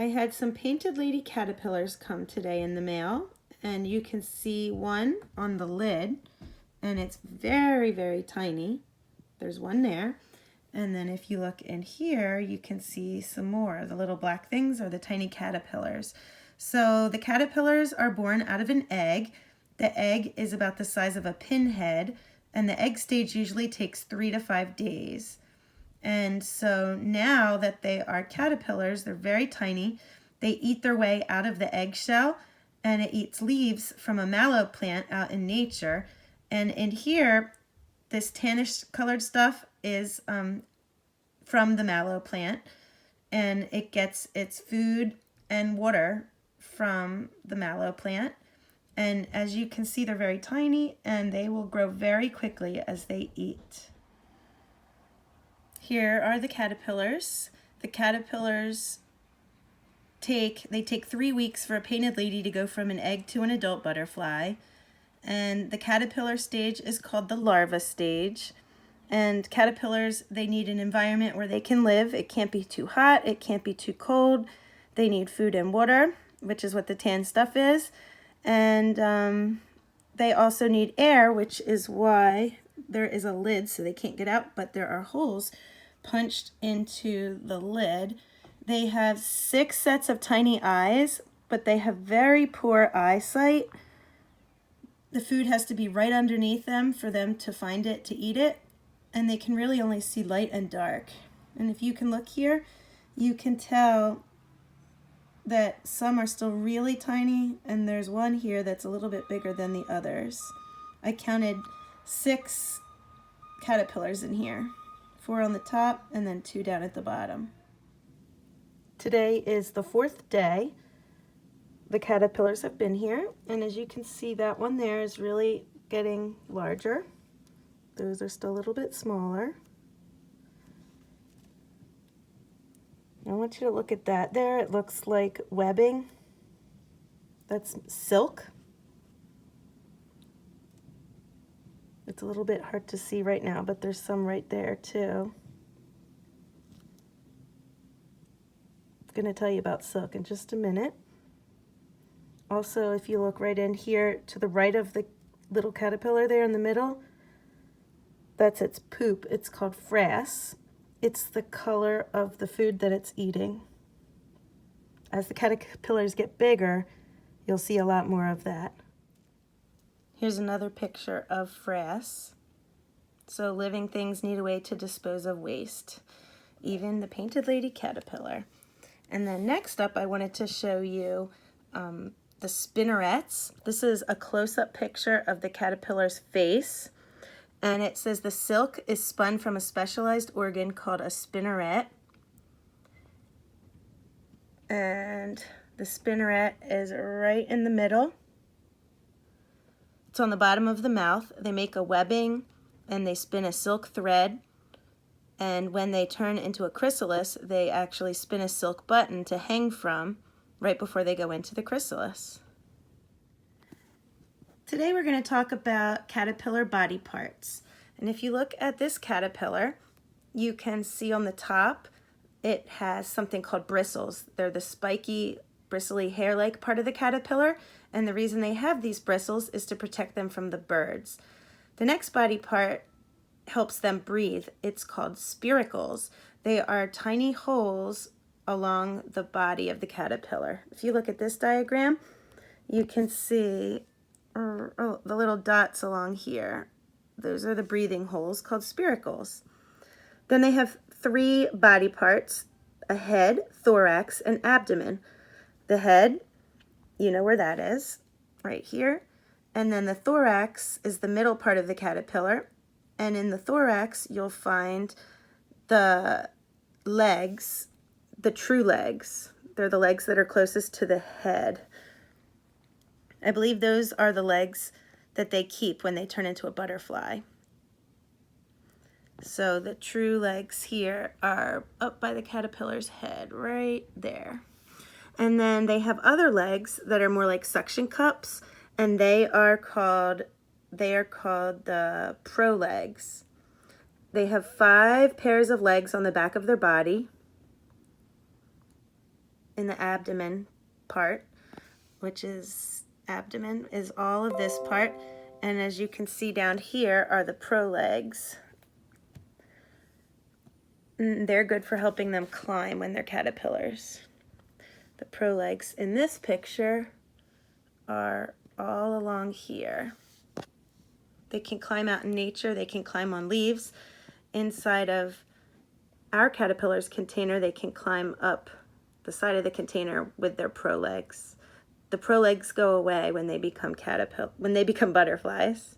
I had some painted lady caterpillars come today in the mail, and you can see one on the lid, and it's very, very tiny. There's one there. And then if you look in here, you can see some more. The little black things are the tiny caterpillars. So the caterpillars are born out of an egg. The egg is about the size of a pinhead, and the egg stage usually takes 3 to 5 days. And so now that they are caterpillars, they're very tiny. They eat their way out of the eggshell, and it eats leaves from a mallow plant out in nature. And in here, this tannish colored stuff is from the mallow plant, and it gets its food and water from the mallow plant. And as you can see, they're very tiny, and they will grow very quickly as they eat. Here are the caterpillars. The caterpillars take 3 weeks for a painted lady to go from an egg to an adult butterfly. And the caterpillar stage is called the larva stage. And caterpillars, they need an environment where they can live. It can't be too hot, it can't be too cold. They need food and water, which is what the tan stuff is. And they also need air, which is why there is a lid so they can't get out, but there are holes punched into the lid. They have 6 sets of tiny eyes, but they have very poor eyesight. The food has to be right underneath them for them to find it, to eat it, and they can really only see light and dark. And if you can look here, you can tell that some are still really tiny, and there's one here that's a little bit bigger than the others. I counted 6 caterpillars in here, 4 on the top and then 2 down at the bottom. Today is the 4th day the caterpillars have been here, and as you can see, that one there is really getting larger. Those are still a little bit smaller. I want you to look at that there. It looks like webbing. That's silk. It's a little bit hard to see right now, but there's some right there too. I'm going to tell you about silk in just a minute. Also, if you look right in here to the right of the little caterpillar there in the middle, that's its poop. It's called frass. It's the color of the food that it's eating. As the caterpillars get bigger, you'll see a lot more of that. Here's another picture of frass. So living things need a way to dispose of waste, even the painted lady caterpillar. And then next up, I wanted to show you the spinnerets. This is a close-up picture of the caterpillar's face. And it says the silk is spun from a specialized organ called a spinneret. And the spinneret is right in the middle. It's on the bottom of the mouth. They make a webbing and they spin a silk thread. And when they turn into a chrysalis, they actually spin a silk button to hang from right before they go into the chrysalis. Today we're going to talk about caterpillar body parts. And if you look at this caterpillar, you can see on the top it has something called bristles. They're the spiky, bristly hair-like part of the caterpillar, and the reason they have these bristles is to protect them from the birds. The next body part helps them breathe. It's called spiracles. They are tiny holes along the body of the caterpillar. If you look at this diagram, you can see the little dots along here. Those are the breathing holes called spiracles. Then they have 3 body parts: a head, thorax, and abdomen. The head, you know where that is, right here. And then the thorax is the middle part of the caterpillar. And in the thorax, you'll find the legs, the true legs. They're the legs that are closest to the head. I believe those are the legs that they keep when they turn into a butterfly. So the true legs here are up by the caterpillar's head, right there. And then they have other legs that are more like suction cups, and they are called the prolegs. They have 5 pairs of legs on the back of their body. in the abdomen part, which is abdomen is all of this part, and as you can see down here are the prolegs. They're good for helping them climb when they're caterpillars. The prolegs in this picture are all along here. They can climb out in nature, they can climb on leaves. Inside of our caterpillar's container, they can climb up the side of the container with their prolegs. The prolegs go away when they become butterflies.